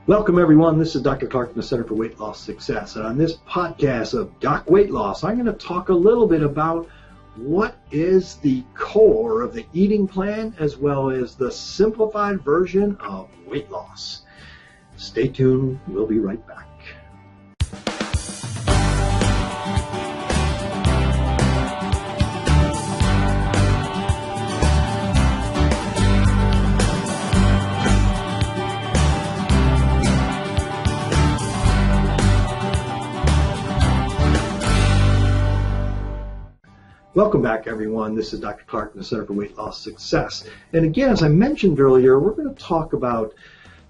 Welcome everyone, this is Dr. Clark from the Center for Weight Loss Success, and on this podcast of Doc Weight Loss, I'm going to talk a little bit about what is the core of the eating plan as well as the simplified version of weight loss. Stay tuned, we'll be right back. Welcome back everyone, this is Dr. Clark from the Center for Weight Loss Success. And again, as I mentioned earlier, we're going to talk about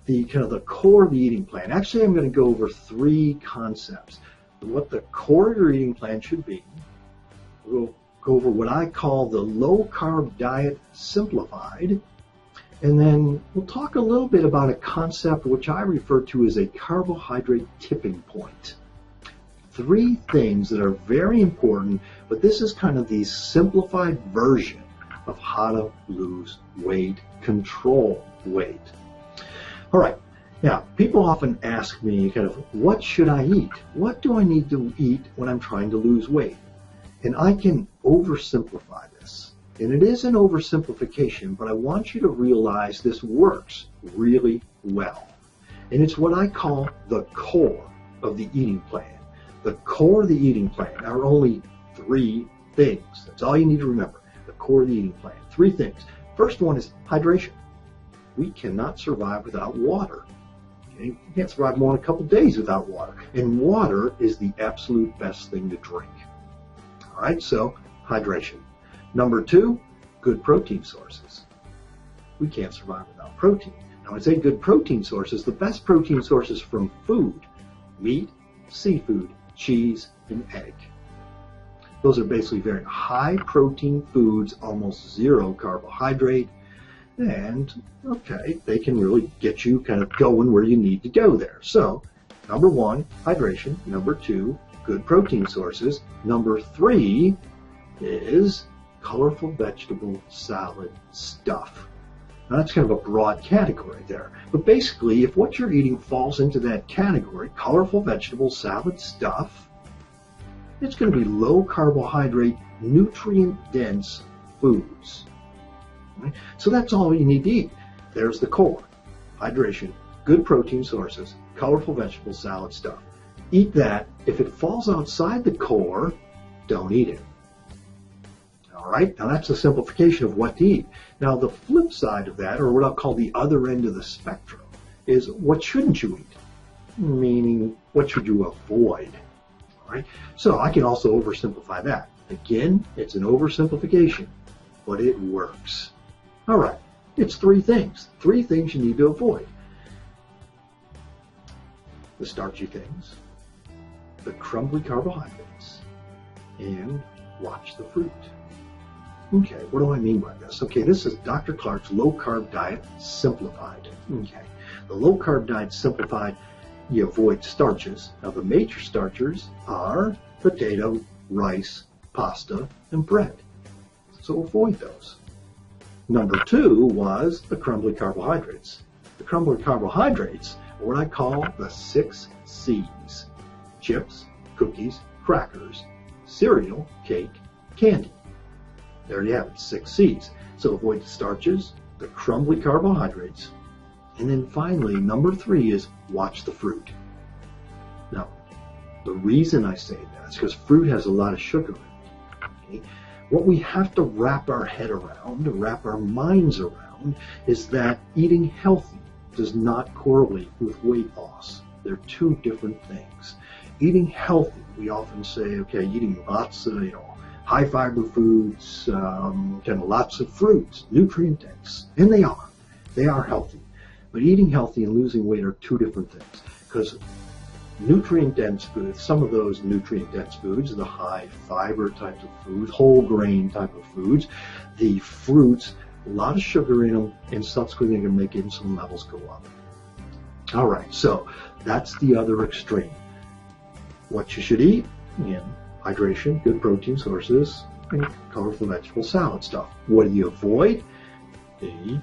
the core of the eating plan. Actually, I'm going to go over three concepts. What the core of your eating plan should be. We'll go over what I call the low-carb diet simplified. And then we'll talk a little bit about a concept which I refer to as a carbohydrate tipping point. Three things that are very important, but this is kind of the simplified version of how to lose weight, control weight. All right, now people often ask me what should I eat? What do I need to eat when I'm trying to lose weight? And I can oversimplify this. And it is an oversimplification, but I want you to realize this works really well. And it's what I call the core of the eating plan. The core of the eating plan are only three things. That's all you need to remember. The core of the eating plan. Three things. First one is hydration. We cannot survive without water. Okay? You can't survive more than a couple days without water. And water is the absolute best thing to drink. All right, so hydration. Number two, good protein sources. We can't survive without protein. Now, when I say good protein sources, the best protein sources from food, meat, seafood, cheese, and egg. Those are basically very high protein foods, almost zero carbohydrate, and okay, they can really get you going where you need to go there. So, number one, hydration. Number two, good protein sources. Number three is colorful vegetable salad stuff. Now, that's kind of a broad category there. But basically, if what you're eating falls into that category, colorful vegetable salad stuff, it's going to be low carbohydrate, nutrient-dense foods. Right? So that's all you need to eat. There's the core. Hydration, good protein sources, colorful vegetable salad stuff. Eat that. If it falls outside the core, don't eat it. All right, now that's a simplification of what to eat. Now the flip side of that, or what I'll call the other end of the spectrum, is what shouldn't you eat? Meaning, what should you avoid? All right, so I can also oversimplify that. Again, it's an oversimplification, but it works. All right, it's three things. Three things you need to avoid. The starchy things, the crumbly carbohydrates, and watch the fruit. Okay, what do I mean by this? Okay, this is Dr. Clark's low-carb diet simplified. Okay, the low-carb diet simplified, you avoid starches. Now, the major starches are potato, rice, pasta, and bread. So avoid those. Number two was the crumbly carbohydrates. The crumbly carbohydrates are what I call the 6 C's. Chips, cookies, crackers, cereal, cake, candy. There you have it, 6 C's. So avoid the starches, the crumbly carbohydrates, and then finally, number 3 is watch the fruit. Now, the reason I say that is because fruit has a lot of sugar in it. Okay? What we have to wrap our head around, to wrap our minds around, is that eating healthy does not correlate with weight loss. They're two different things. Eating healthy, we often say, okay, eating lots of, high fiber foods, lots of fruits, nutrient dense, and they are healthy. But eating healthy and losing weight are two different things, because nutrient dense foods, some of those nutrient dense foods, the high fiber types of foods, whole grain type of foods, the fruits, a lot of sugar in them, and subsequently they can make insulin levels go up. All right, so that's the other extreme. What you should eat, hydration, good protein sources, and colorful vegetable salad stuff. What do you avoid? The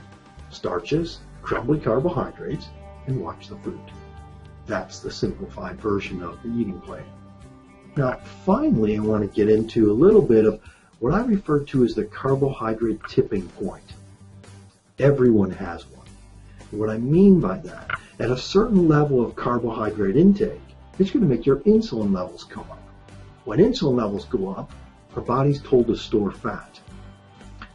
starches, crumbly carbohydrates, and watch the fruit. That's the simplified version of the eating plan. Now, finally, I want to get into a little bit of what I refer to as the carbohydrate tipping point. Everyone has one. And what I mean by that, at a certain level of carbohydrate intake, it's going to make your insulin levels go up. When insulin levels go up, our body's told to store fat.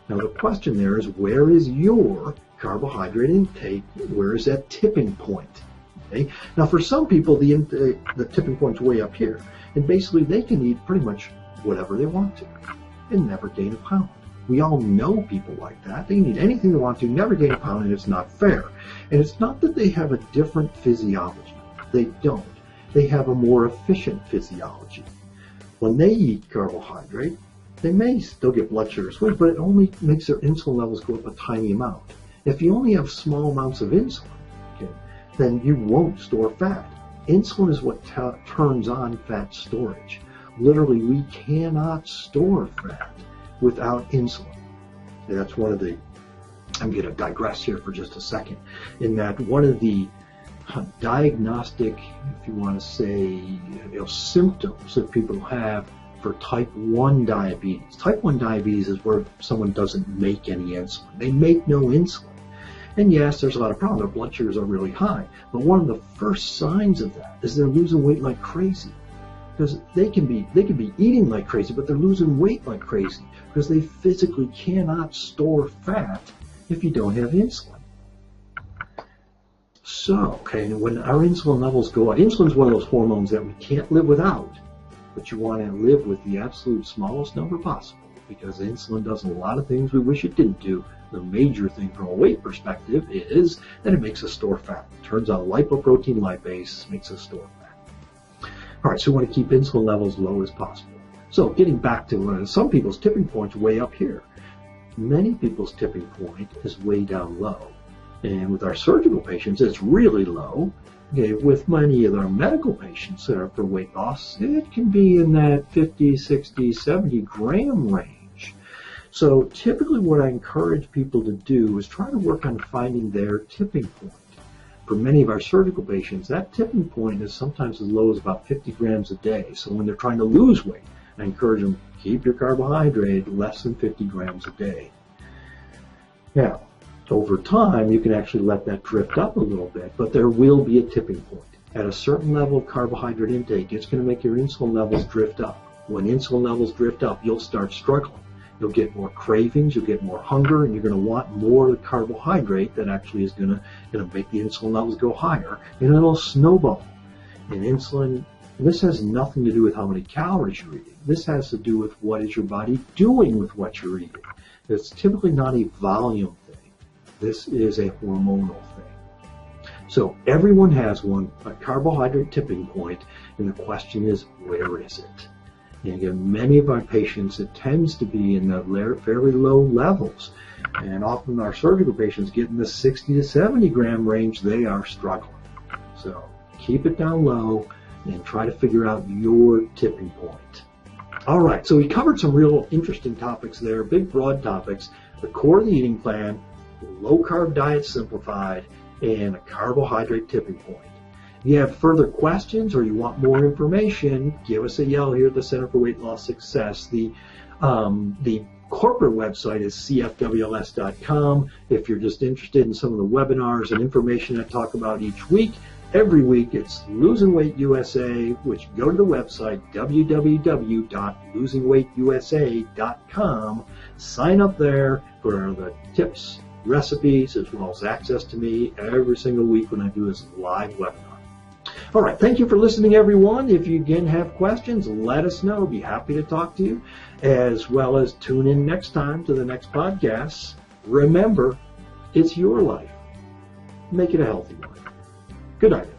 Now, the question there is, where is your carbohydrate intake? Where is that tipping point? Okay? Now, for some people, the tipping point's way up here. And basically, they can eat pretty much whatever they want to and never gain a pound. We all know people like that. They can eat anything they want to, never gain a pound, and it's not fair. And it's not that they have a different physiology. They don't. They have a more efficient physiology. When they eat carbohydrate, they may still get blood sugar swings, but it only makes their insulin levels go up a tiny amount. If you only have small amounts of insulin, okay, then you won't store fat. Insulin is what turns on fat storage. Literally, we cannot store fat without insulin. And that's one of the, I'm going to digress here for just a second, in that one of the diagnostic, if you want to say, symptoms that people have for type 1 diabetes. Type 1 diabetes is where someone doesn't make any insulin. They make no insulin. And yes, there's a lot of problems. Their blood sugars are really high. But one of the first signs of that is they're losing weight like crazy. Because they can be eating like crazy, but they're losing weight like crazy because they physically cannot store fat if you don't have insulin. So, okay, when our insulin levels go up, insulin is one of those hormones that we can't live without, but you want to live with the absolute smallest number possible because insulin does a lot of things we wish it didn't do. The major thing from a weight perspective is that it makes us store fat. It turns on lipoprotein lipase, makes us store fat. All right, so we want to keep insulin levels low as possible. So getting back to some people's tipping point's way up here. Many people's tipping point is way down low. And with our surgical patients, it's really low. Okay, with many of our medical patients that are for weight loss, it can be in that 50, 60, 70 gram range. So typically what I encourage people to do is try to work on finding their tipping point. For many of our surgical patients, that tipping point is sometimes as low as about 50 grams a day. So when they're trying to lose weight, I encourage them, keep your carbohydrate less than 50 grams a day. Now, over time, you can actually let that drift up a little bit, but there will be a tipping point. At a certain level of carbohydrate intake, it's going to make your insulin levels drift up. When insulin levels drift up, you'll start struggling. You'll get more cravings, you'll get more hunger, and you're going to want more of the carbohydrate that actually is going to make the insulin levels go higher, and it'll snowball. And insulin, this has nothing to do with how many calories you're eating. This has to do with what is your body doing with what you're eating. It's typically not a volume thing. This is a hormonal thing. So everyone has one, a carbohydrate tipping point, and the question is, where is it? And again, many of our patients, it tends to be in the fairly low levels. And often our surgical patients get in the 60 to 70 gram range, they are struggling. So keep it down low and try to figure out your tipping point. All right, so we covered some real interesting topics there, big broad topics, the core of the eating plan, low-carb diet simplified, and a carbohydrate tipping point. If you have further questions or you want more information, give us a yell here at the Center for Weight Loss Success. The corporate website is cfwls.com. If you're just interested in some of the webinars and information I talk about each week, every week it's Losing Weight USA, which go to the website www.losingweightUSA.com. Sign up there for the tips, recipes, as well as access to me every single week when I do this live webinar. All right, thank you for listening, everyone. If you again have questions, let us know. Be happy to talk to you, as well as tune in next time to the next podcast. Remember, it's your life. Make it a healthy one. Good night.